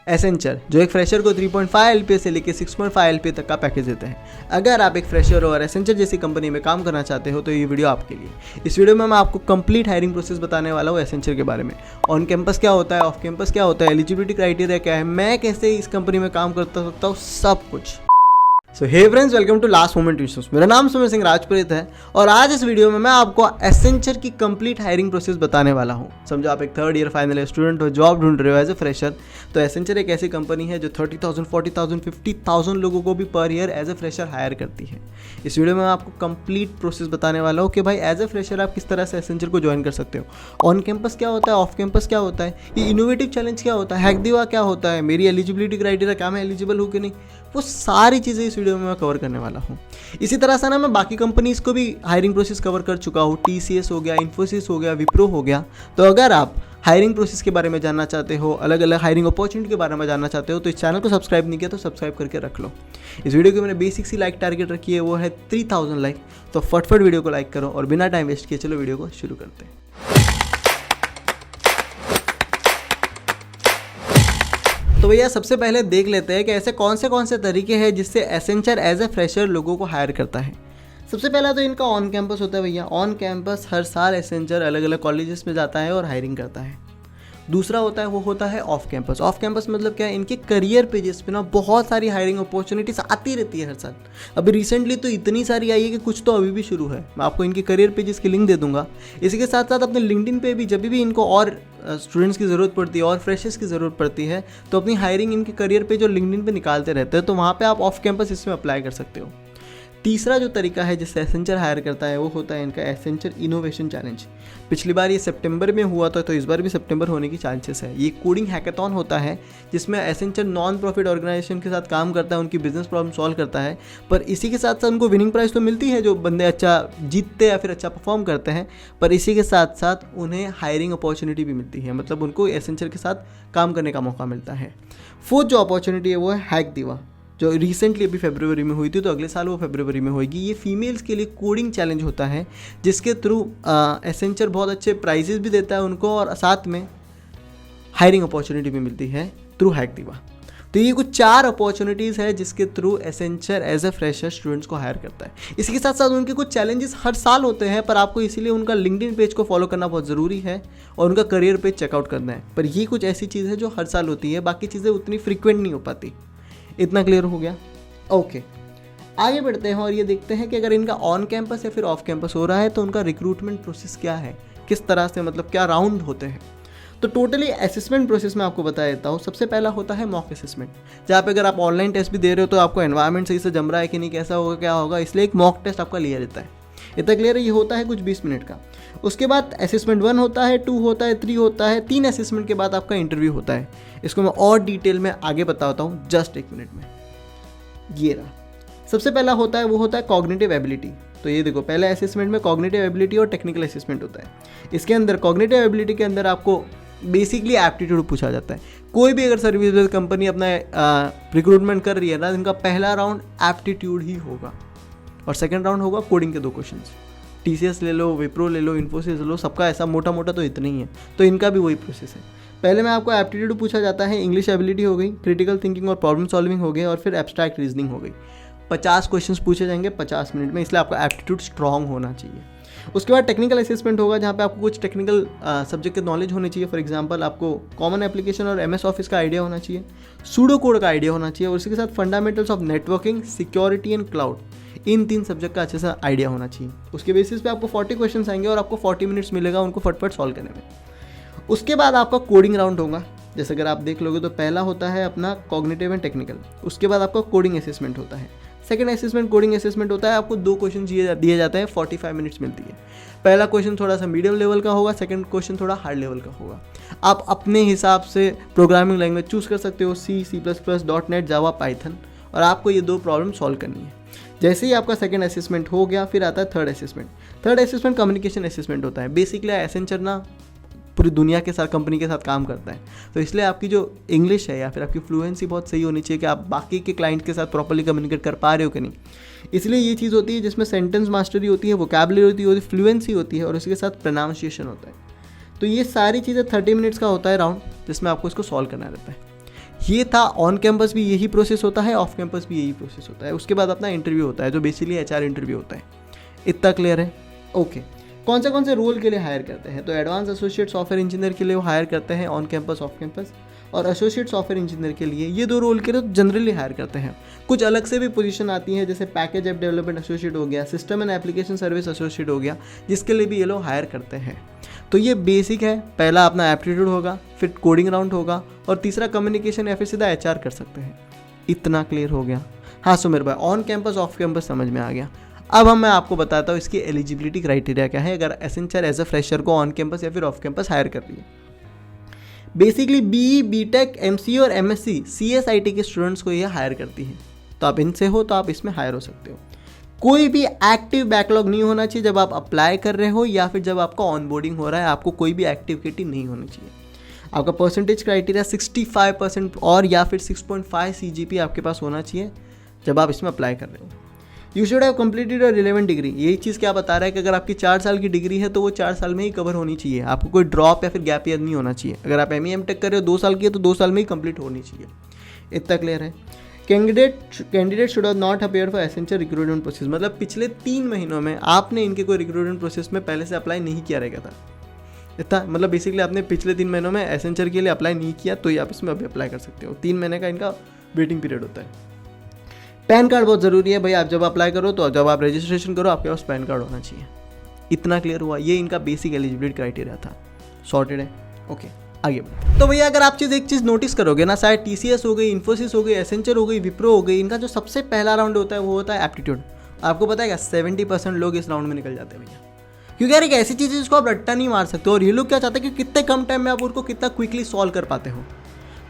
Accenture जो एक fresher को 3.5 LPA से लेकर 6.5 LPA तक का पैकेज देते हैं। अगर आप एक फ्रेशर और एसेंचर जैसी कंपनी में काम करना चाहते हो तो ये वीडियो आपके लिए। इस वीडियो में मैं आपको कंप्लीट हायरिंग प्रोसेस बताने वाला हूँ एसेंचर के बारे में। ऑन कैंपस क्या होता है, ऑफ कैंपस क्या होता है, एलिजिबिलिटी क्राइटेरिया क्या है, मैं कैसे इस कंपनी में काम करता सकता हूँ, सब कुछ। So hey friends, welcome to last moment news. मेरा नाम सुमित सिंह राजपुरोहित है और आज इस वीडियो में मैं आपको एसेंचर की कंप्लीट हायरिंग प्रोसेस बताने वाला हूं। समझो आप एक third year final year student हो, जॉब ढूंढ रहे हो एज ए फ्रेशर, तो एसेंचर एक ऐसी कंपनी है जो 30,000, 40,000, 50,000 लोगों को भी per year as a fresher hire करती है। इस वीडियो में मैं आपको कंप्लीट प्रोसेस बताने वाला हूँ कि भाई एज ए फ्रेशर आप किस तरह से एसेंचर को ज्वाइन कर सकते हो। ऑन कैंपस क्या होता है, ऑफ कैंपस क्या होता है, ये इनोवेटिव चैलेंज क्या होता है, हैक दिवा क्या होता है, मेरी एलिजिबिलिटी क्राइटेरिया क्या, मैं एलिजिबल हूँ कि नहीं, वो सारी चीज़ें इस वीडियो में मैं कवर करने वाला हूँ। इसी तरह से ना मैं बाकी कंपनीज़ को भी हायरिंग प्रोसेस कवर कर चुका हूँ। TCS हो गया, इन्फोसिस हो गया, विप्रो हो गया। तो अगर आप हायरिंग प्रोसेस के बारे में जानना चाहते हो, अलग अलग हायरिंग अपॉर्चुनिटी के बारे में जानना चाहते हो, तो इस चैनल को सब्सक्राइब नहीं किया तो सब्सक्राइब करके रख लो। इस वीडियो की मैंने बेसिक सी लाइक टारगेट रखी है, वो है 3000 लाइक। तो फटफट वीडियो को लाइक करो और बिना टाइम वेस्ट किए चलो वीडियो को शुरू करते हैं। तो भैया सबसे पहले देख लेते हैं कि ऐसे कौन से तरीके हैं जिससे एसेंचर एज ए फ्रेशर लोगों को हायर करता है। सबसे पहला तो इनका ऑन कैंपस होता है भैया। ऑन कैंपस हर साल एसेंचर अलग अलग कॉलेजेस में जाता है और हायरिंग करता है। दूसरा होता है वो होता है ऑफ कैंपस। ऑफ कैंपस मतलब क्या है, इनके करियर पेजेस पे ना बहुत सारी हायरिंग अपॉर्चुनिटीज आती रहती है हर साल। अभी रिसेंटली तो इतनी सारी आई है कि कुछ तो अभी भी शुरू है। मैं आपको इनके करियर पेजेस की लिंक दे दूंगा। इसी के साथ साथ अपने लिंक्डइन पे भी जब भी इनको और स्टूडेंट्स की ज़रूरत पड़ती है और फ्रेशर्स की ज़रूरत पड़ती है तो अपनी हायरिंग इनके करियर पेज और लिंक्डइन पे निकालते रहते हैं। तो वहाँ पे आप ऑफ कैंपस इसमें अप्लाई कर सकते हो। तीसरा जो तरीका है जिससे एसेंचर हायर करता है वो होता है इनका एसेंचर इनोवेशन चैलेंज। पिछली बार ये सितंबर में हुआ था, तो इस बार भी सितंबर होने की चांसेस है। ये कोडिंग हैकाथॉन होता है जिसमें एसेंचर नॉन प्रॉफिट ऑर्गेनाइजेशन के साथ काम करता है, उनकी बिजनेस प्रॉब्लम सॉल्व करता है। पर इसी के साथ साथ उनको विनिंग प्राइस तो मिलती है जो बंदे अच्छा जीतते या फिर अच्छा परफॉर्म करते हैं, पर इसी के साथ साथ उन्हें हायरिंग अपॉर्चुनिटी भी मिलती है, मतलब उनको एसेंचर के साथ काम करने का मौका मिलता है। फोर्थ जो अपॉर्चुनिटी है वो है हैक दिवा, जो रिसेंटली अभी फरवरी में हुई थी, तो अगले साल वो फरवरी में होगी। ये फीमेल्स के लिए कोडिंग चैलेंज होता है जिसके थ्रू एसेंचर बहुत अच्छे प्राइजेस भी देता है उनको और साथ में हायरिंग अपॉर्चुनिटी भी मिलती है थ्रू हैक दिवा। तो ये कुछ 4 अपॉर्चुनिटीज़ है जिसके through Accenture as a fresher students को हायर करता है। इसी के साथ साथ उनके कुछ चैलेंजेस हर साल होते हैं, पर आपको इसीलिए उनका लिंक्डइन पेज को फॉलो करना बहुत ज़रूरी है और उनका करियर पेज चेकआउट करना है। पर ये कुछ ऐसी चीज़ है जो हर साल होती है, बाकी चीज़ें उतनी फ्रिक्वेंट नहीं हो पाती। इतना क्लियर हो गया? ओके, आगे बढ़ते हैं और ये देखते हैं कि अगर इनका ऑन कैंपस या फिर ऑफ कैंपस हो रहा है तो उनका रिक्रूटमेंट प्रोसेस क्या है, किस तरह से, मतलब क्या राउंड होते हैं। तो टोटली असेसमेंट प्रोसेस में आपको बता देता हूँ। सबसे पहला होता है मॉक असेसमेंट, जहाँ पे अगर आप ऑनलाइन टेस्ट भी दे रहे हो तो आपको एनवायरनमेंट सही से जम रहा है कि नहीं, कैसा होगा क्या होगा, इसलिए एक मॉक टेस्ट आपका लिया जाता है। इतना क्लियर है? ये होता है कुछ 20 मिनट का। उसके बाद असेसमेंट 1 होता है, 2 होता है, 3 होता है। 3 असेसमेंट के बाद आपका इंटरव्यू होता है। इसको मैं और डिटेल में आगे बताता हूँ जस्ट 1 मिनट में। ये रहा, सबसे पहला होता है वो होता है कॉग्निटिव एबिलिटी। तो ये देखो, पहले असेसमेंट में कॉग्निटिव एबिलिटी और टेक्निकल असेसमेंट होता है। इसके अंदर कॉग्निटिव एबिलिटी के अंदर आपको बेसिकली एप्टीट्यूड पूछा जाता है। कोई भी अगर सर्विस बेस्ड कंपनी अपना रिक्रूटमेंट कर रही है ना, इनका पहला राउंड एप्टीट्यूड ही होगा और सेकंड राउंड होगा कोडिंग के 2 क्वेश्चन। TCS ले लो, विप्रो ले लो, इन्फोसिस ले लो, सबका ऐसा मोटा मोटा तो इतना ही है। तो इनका भी वही प्रोसेस है। पहले में आपको एप्टीट्यूड पूछा जाता है, इंग्लिश एबिलिटी हो गई, क्रिटिकल थिंकिंग और प्रॉब्लम सॉल्विंग हो गई और फिर एब्स्ट्रैक्ट रीजनिंग हो गई। 50 क्वेश्चंस पूछे जाएंगे 50 मिनट में, इसलिए आपका एप्टीट्यूड स्ट्रांग होना चाहिए। उसके बाद टेक्निकल असेसमेंट होगा, जहाँ पे आपको कुछ टेक्निकल सब्जेक्ट के नॉलेज होनी चाहिए। फॉर एग्जांपल आपको कॉमन एप्लीकेशन और MS ऑफिस का आइडिया होना चाहिए, सूडो कोड का आइडिया होना चाहिए और उसके साथ fundamentals of networking, security and cloud, in 3 subject का अच्छे से आइडिया होना चाहिए। उसके बेसिस पे आपको 40 क्वेश्चन आएंगे और आपको 40 मिनट्स मिलेगा उनको फटफट सॉल्व करने में। उसके बाद आपका कोडिंग राउंड होगा। जैसे अगर आप देख लोगे तो पहला होता है अपना कॉग्निटिव एंड टेक्निकल, उसके बाद आपका कोडिंग असेसमेंट होता है। सेकंड असेसमेंट कोडिंग असेसमेंट होता है, आपको 2 क्वेश्चन दिए जाते हैं, 45 मिनट्स मिलती है। पहला क्वेश्चन थोड़ा सा मीडियम लेवल का होगा, सेकंड क्वेश्चन थोड़ा हार्ड लेवल का होगा। आप अपने हिसाब से प्रोग्रामिंग लैंग्वेज चूज कर सकते हो, C, C++, .NET, जावा, पाइथन, और आपको ये 2 प्रॉब्लम सॉल्व करनी है। जैसे ही आपका सेकंड असेसमेंट हो गया, फिर आता है third assessment. Third assessment communication assessment होता है। बेसिकली एसेंचर ना पूरी दुनिया के साथ, कंपनी के साथ काम करता है, तो इसलिए आपकी जो इंग्लिश है या फिर आपकी फ्लुएंसी बहुत सही होनी चाहिए कि आप बाकी के क्लाइंट के साथ प्रॉपर्ली कम्युनिकेट कर पा रहे हो कि नहीं। इसलिए ये चीज़ होती है जिसमें सेंटेंस मास्टरी होती है, वोकैबुलरी होती है, फ्लुएंसी होती है और उसके साथ प्रोनाउंसिएशन होता है। तो ये सारी चीज़ें 30 मिनट्स का होता है राउंड, जिसमें आपको इसको सॉल्व करना रहता है। ये था, ऑन कैंपस भी यही प्रोसेस होता है, ऑफ कैंपस भी यही प्रोसेस होता है। उसके बाद अपना इंटरव्यू होता है जो बेसिकली HR इंटरव्यू होता है। इतना क्लियर है? ओके। कौन से रोल के लिए हायर करते हैं? तो एडवांस एसोसिएट सॉफ्टवेयर इंजीनियर के लिए वो हायर करते हैं ऑन कैंपस ऑफ कैंपस, और एसोसिएट सॉफ्टवेयर इंजीनियर के लिए ये 2 रोल के लिए जनरली हायर करते हैं। कुछ अलग से भी पोजीशन आती है, जैसे पैकेज ऐप डेवलपमेंट एसोसिएट हो गया, system and application service associate हो गया, जिसके लिए भी ये लोग हायर करते हैं। तो ये बेसिक है। पहला अपना एप्टीट्यूड होगा, फिर कोडिंग राउंड होगा, और तीसरा कम्युनिकेशन या फिर सीधा HR कर सकते हैं। इतना क्लियर हो गया? हाँ सुमेर भाई, ऑन कैंपस ऑफ कैंपस समझ में आ गया। अब मैं आपको बताता हूँ इसकी एलिजिबिलिटी क्राइटेरिया क्या है अगर एसेंचर एज अ फ्रेशर को ऑन कैंपस या फिर ऑफ कैंपस हायर कर रही है। बेसिकली BE, BTech, MCA और MSc CSIT के स्टूडेंट्स को ये हायर करती है। तो आप इनसे हो तो आप इसमें हायर हो सकते हो। कोई भी एक्टिव बैकलॉग नहीं होना चाहिए जब आप अप्लाई कर रहे हो या फिर जब आपका ऑनबोर्डिंग हो रहा है। आपको कोई भी एक्टिविटी नहीं होनी चाहिए। आपका परसेंटेज क्राइटेरिया 65% और या फिर 6.5 CGP आपके पास होना चाहिए जब आप इसमें अप्लाई कर रहे हो। You should have completed a relevant degree. यही चीज़ क्या बता रहा है कि अगर आपकी 4 साल की डिग्री है तो वो 4 साल में ही कवर होनी चाहिए। आपको कोई ड्रॉप या फिर गैप ईयर नहीं होना चाहिए। अगर आप ME MTech कर रहे हो 2 साल की है तो 2 साल में ही कंप्लीट होनी चाहिए। इतना क्लियर है? Candidate should not appear for Accenture recruitment process. मतलब पिछले 3 महीनों में आपने इनके कोई रिक्रूटमेंट प्रोसेस में पहले से अप्लाई नहीं किया रहेगा था। इतना मतलब बेसिकली आपने पिछले 3 महीनों में एसेंचर के लिए अप्लाई नहीं किया तो ये आप इसमें अभी अप्लाई कर सकते हो। 3 महीने का इनका वेटिंग पीरियड होता है। पैन कार्ड बहुत ज़रूरी है भाई। आप जब अप्लाई करो तो जब आप रजिस्ट्रेशन करो आपके पास पैन कार्ड होना चाहिए। इतना क्लियर हुआ? ये इनका बेसिक एलिजिबिलिटी क्राइटेरिया था। सॉर्टेड है? ओके, आगे बढ़ो। तो भैया अगर आप एक चीज़ नोटिस करोगे ना, शायद TCS हो गई, इन्फोसिस हो गई, एसेंचर हो गई, विप्रो हो गई, इनका जो सबसे पहला राउंड होता है वो होता है एप्टीट्यूड। आपको पता है क्या 70% लोग इस राउंड में निकल जाते हैं भैया। क्योंकि यार एक ऐसी चीज़ है जिसको आप रट्टा नहीं मार सकते। और ये लोग क्या चाहते हैं कि कितने कम टाइम में आप उनको कितना क्विकली सॉल्व कर पाते हो।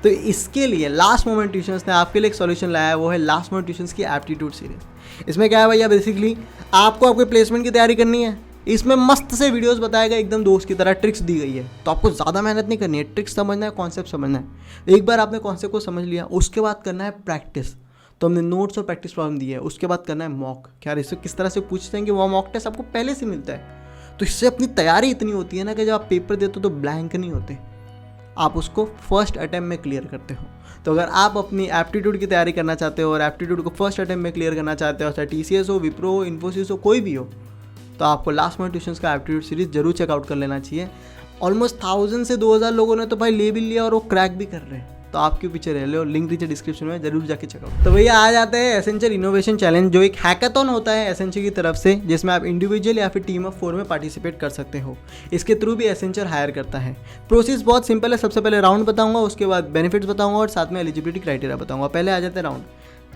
तो इसके लिए लास्ट मोमेंट ट्यूशंस ने आपके लिए एक सॉल्यूशन लाया है, वो है लास्ट मोमेंट ट्यूशंस की एप्टीट्यूड सीरीज। इसमें क्या है भैया, बेसिकली आपको आपके प्लेसमेंट की तैयारी करनी है। इसमें मस्त से वीडियोस बताएगा एकदम दोस्त की तरह, ट्रिक्स दी गई है। तो आपको ज़्यादा मेहनत नहीं करनी है, ट्रिक्स समझना है, कॉन्सेप्ट समझना है। एक बार आपने कॉन्सेप्ट को समझ लिया, उसके बाद करना है प्रैक्टिस। तो हमने नोट्स और प्रैक्टिस प्रॉब्लम दी है। उसके बाद करना है मॉक। क्या इससे किस तरह से पूछते हैं कि वो मॉक टेस्ट आपको पहले से मिलता है। तो इससे अपनी तैयारी इतनी होती है ना कि जब आप पेपर देते हो तो ब्लैंक नहीं होते, आप उसको फर्स्ट अटेम्प्ट में क्लियर करते हो। तो अगर आप अपनी एप्टीट्यूड की तैयारी करना चाहते हो और एप्टीट्यूड को फर्स्ट अटेम्प्ट में क्लियर करना चाहते हो, चाहे TCS हो, विप्रो हो, इन्फोसिस हो, कोई भी हो, तो आपको लास्ट मोमेंट ट्यूशंस का एप्टीट्यूड सीरीज जरूर चेकआउट कर लेना चाहिए। ऑलमोस्ट 1000 से 2000 लोगों ने तो भाई ले भी लिया और वो क्रैक भी कर रहे हैं। तो आपके पीछे रह लो, लिंक नीचे डिस्क्रिप्शन में, जरूर जाके चेकआउट। तो भैया आ जाते हैं एसेंचर इनोवेशन चैलेंज, जो एक हैकाथॉन होता है एसेंचर की तरफ से, जिसमें आप इंडिविजुअल या फिर टीम ऑफ 4 में पार्टिसिपेट कर सकते हो। इसके थ्रू भी एसेंचर हायर करता है। प्रोसेस बहुत सिंपल है। सबसे पहले राउंड बताऊंगा, उसके बाद बेनिफिट्स बताऊंगा और साथ में एलिजिबिलिटी क्राइटेरिया बताऊंगा। पहले आ जाते हैं राउंड।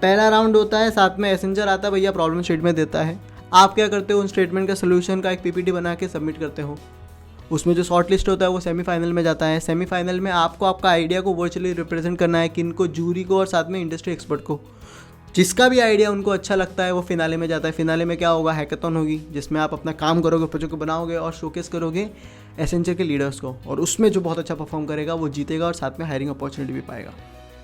पहला राउंड होता है, साथ में एसेंचर आता है भैया, प्रॉब्लम स्टेटमेंट देता है। आप क्या करते हो, उन स्टेटमेंट का सोल्यूशन का एक PPT बना के सबमिट करते हो। उसमें जो शॉर्ट लिस्ट होता है वो सेमीफाइनल में जाता है। सेमीफाइनल में आपको आपका आइडिया को वर्चुअली रिप्रेजेंट करना है, किनको, जूरी को और साथ में इंडस्ट्री एक्सपर्ट को। जिसका भी आइडिया उनको अच्छा लगता है वो फिनाले में जाता है। फिनाले में क्या होगा, हैकाथॉन होगी, जिसमें आप अपना काम करोगे, प्रोजेक्ट को बनाओगे और शोकेस करोगे एसेंचर के लीडर्स को। और उसमें जो बहुत अच्छा परफॉर्म करेगा वो जीतेगा और साथ में हायरिंग अपॉर्चुनिटी भी पाएगा।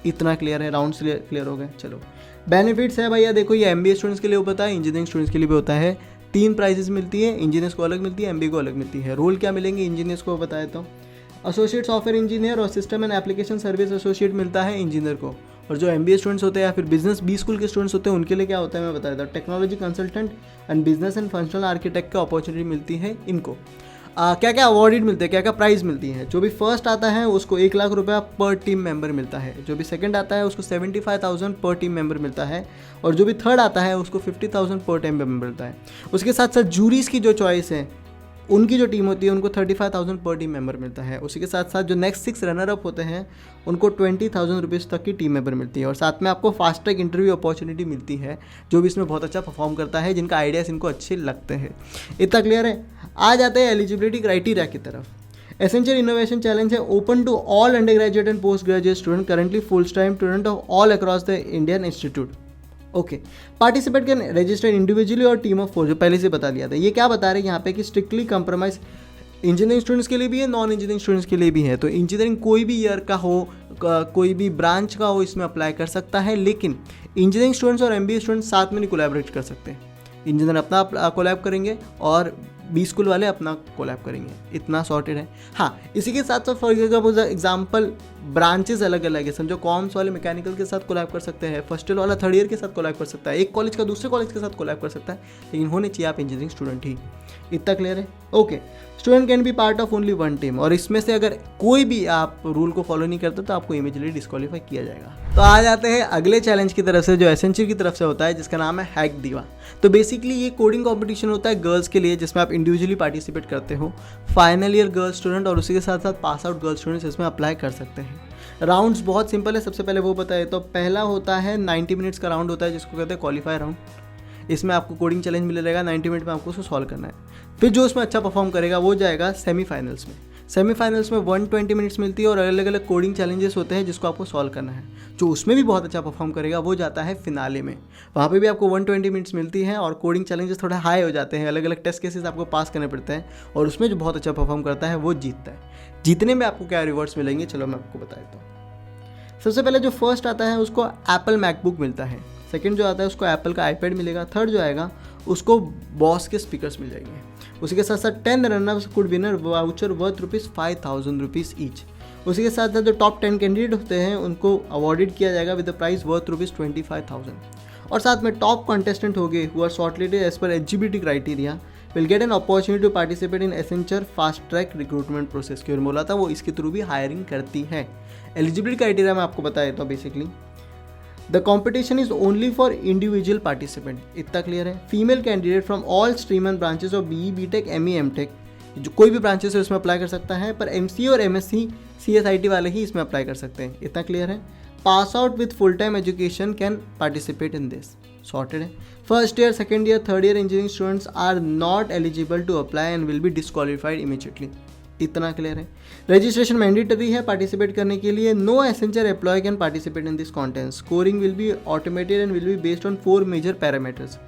इतना क्लियर है? राउंड्स क्लियर हो गए। चलो बेनिफिट्स है भैया, देखो ये MBA स्टूडेंट्स के लिए होता है, इंजीनियरिंग स्टूडेंट्स के लिए भी होता है। 3 प्राइजेस मिलती है, इंजीनियर्स को अलग मिलती है, MBA को अलग मिलती है। रोल क्या मिलेंगे इंजीनियर्स को बता देता हूँ। एसोसिएट सॉफ्टवेयर इंजीनियर और system and application service associate मिलता है इंजीनियर को। और जो MBA स्टूडेंट्स होते हैं या फिर बिजनेस B स्कूल के स्टूडेंट्स होते हैं उनके लिए क्या होता है मैं बता देता हूँ। Technology consultant and business and functional architect की अपॉर्चुनिटी मिलती है इनको। क्या क्या अवार्डेड मिलते हैं, क्या क्या प्राइज़ मिलती है। जो भी फर्स्ट आता है उसको 1 लाख रुपया पर टीम मेंबर मिलता है। जो भी सेकंड आता है उसको 75,000 पर टीम मेंबर मिलता है। और जो भी थर्ड आता है उसको 50,000 पर टीम मेंबर मिलता है। उसके साथ साथ जूरीज की जो चॉइस है, उनकी जो टीम होती है उनको 35,000 पर टीम मेंबर मिलता है। उसी के साथ साथ जो नेक्स्ट 6 रनर अप होते हैं उनको 20,000 रुपीज़ तक की टीम मेंबर मिलती है। और साथ में आपको फास्ट ट्रैक इंटरव्यू अपॉर्चुनिटी मिलती है, जो भी इसमें बहुत अच्छा परफॉर्म करता है, जिनका आइडियाज़ इनको अच्छे लगते हैं। इतना क्लियर है? आ जाते हैं एलिजिबिलिटी क्राइटेरिया की तरफ। एसेंचर इनोवेशन चैलेंज है open to all under graduate and post graduate student currently full time student of all across the Indian institute. Okay, participate can register individually और टीम ऑफ 4, जो पहले से बता दिया था। ये क्या बता रहे हैं यहाँ पे कि स्ट्रिक्टली कंप्रोमाइज इंजीनियरिंग स्टूडेंट्स के लिए भी है, नॉन इंजीनियरिंग स्टूडेंट्स के लिए भी है। तो इंजीनियरिंग कोई भी ईयर का हो, कोई भी ब्रांच का हो, इसमें अप्लाई कर सकता है। लेकिन इंजीनियरिंग स्टूडेंट्स और MBA स्टूडेंट्स साथ में नहीं कोलैबोरेट कर सकते। इंजीनियर अपना कोलैब करेंगे और B स्कूल वाले अपना कोलैब करेंगे। इतना सॉर्टेड है। हाँ, इसी के साथ साथ फॉर एग्जाम्पल ब्रांचेस अलग अलग है। समझो कॉमर्स वाले मैकेनिकल के साथ कोलैब कर सकते हैं, फर्स्ट ईयर वाला थर्ड ईयर के साथ कोलैब कर सकता है, एक कॉलेज का दूसरे कॉलेज के साथ कोलैब कर सकता है, लेकिन होने चाहिए आप इंजीनियरिंग स्टूडेंट ही। इतना क्लियर है? Okay. Student can be part of only one team, और इसमें से अगर कोई भी आप रूल को फॉलो नहीं करते तो आपको इमीडिएटली डिस्क्वालीफाई किया जाएगा। तो आ जाते हैं अगले चैलेंज की तरफ से, जो एसेंचर की तरफ से होता है, जिसका नाम है हैक दीवा। तो बेसिकली ये कोडिंग कंपटीशन होता है गर्ल्स के लिए, जिसमें आप इंडिविजुअली पार्टिसिपेट करते हो। फाइनल ईयर गर्ल्स स्टूडेंट और उसी के साथ साथ पास आउट गर्ल्स स्टूडेंट्स इसमें अप्लाई कर सकते हैं। राउंड्स बहुत सिंपल है, सबसे पहले वो बताए तो पहला होता है 90 मिनट्स का राउंड होता है, जिसको कहते हैं क्वालिफाई राउंड। इसमें आपको कोडिंग चैलेंज मिलेगा, 90 मिनट में आपको उसको सॉल्व करना है। फिर जो उसमें अच्छा परफॉर्म करेगा वो जाएगा सेमीफाइनल्स में। सेमीफाइनल्स में 120 मिनट्स मिलती है और अलग अलग कोडिंग चैलेंजेस होते हैं जिसको आपको सॉल्व करना है। जो उसमें भी बहुत अच्छा परफॉर्म करेगा वो जाता है फिनाले में। वहाँ पे भी आपको 120 मिनट्स मिलती हैं और कोडिंग चैलेंजेस थोड़े हाई हो जाते हैं, अलग अलग टेस्ट केसेस आपको पास करने पड़ते हैं, और उसमें जो बहुत अच्छा परफॉर्म करता है वो जीतता है। जीतने में आपको क्या रिवॉर्ड्स मिलेंगे, चलो मैं आपको बता देता हूँ। सबसे पहले जो फर्स्ट आता है उसको एप्पल मैकबुक मिलता है, सेकंड जो आता है उसको एप्पल का आईपैड मिलेगा, थर्ड जो आएगा उसको बॉस के स्पीकर्स मिल जाएंगे। उसी के साथ साथ 10 runners could winner voucher worth ₹5,000 each. उसी के साथ साथ जो टॉप 10 कैंडिडेट होते हैं उनको अवॉर्डेड किया जाएगा विद द प्राइस वर्थ ₹25,000। और साथ में टॉप कंटेस्टेंट हो गए who are shortlisted as per eligibility criteria will get an opportunity to participate in Accenture fast track recruitment process. की ओर बोला था वो इसके थ्रू भी हायरिंग करती है। एलिजिबिलिटी क्राइटेरिया मैं आपको बताया था basically the competition is only for individual participant. इतना क्लियर है? Female candidate from all stream and branches of BE BTech ME MTech, जो कोई भी ब्रांचेस है उसमें अप्लाई कर सकता है, पर MCA और MSc CSIT वाले ही इसमें अप्लाई कर सकते हैं। इतना क्लियर है? Pass out with full time education can participate in this. Sorted है? First year, second year, third year engineering students are not eligible to apply and will be disqualified immediately. इतना clear है? Registration mandatory है participate करने के लिए। No Accenture employee can participate in this content. Scoring will be automated and will be based on 4 major parameters: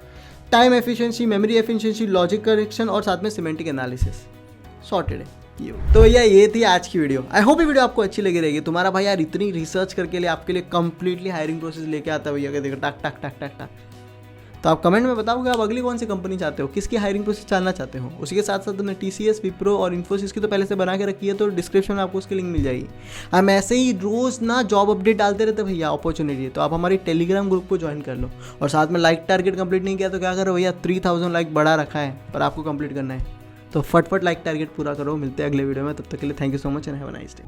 time efficiency, memory efficiency, logic correction और साथ में semantic analysis. Sorted है ये। तो भैया ये थी आज की वीडियो। आई होप ये वीडियो आपको अच्छी लगी रहेगी। तुम्हारा भाई यार इतनी रिसर्च करके लिए आपके लिए कंप्लीटली हायरिंग प्रोसेस लेके आता है भैया, देखो टक टक टक टक टक। तो आप कमेंट में बताओगे आप अगली कौन सी कंपनी चाहते हो, किसकी हायरिंग प्रोसेस जानना चाहते हो। उसी के साथ साथ हमने TCS, विप्रो और इन्फोसिस की तो पहले से बना के रखी है, तो डिस्क्रिप्शन में आपको उसकी लिंक मिल जाएगी। हम ऐसे ही रोज़ ना जॉब अपडेट डालते रहते भैया, अपॉर्चुनिटी। तो आप हमारी टेलीग्राम ग्रुप को ज्वाइन कर लो, और साथ में लाइक टारगेट कंप्लीट नहीं किया तो क्या करो भैया, 3000 लाइक बढ़ा रखा है पर आपको कंप्लीट करना है, तो फटफट लाइक टारगेट पूरा करो। मिलते हैं अगले वीडियो में, तब तक के लिए thank you so much and have a nice day.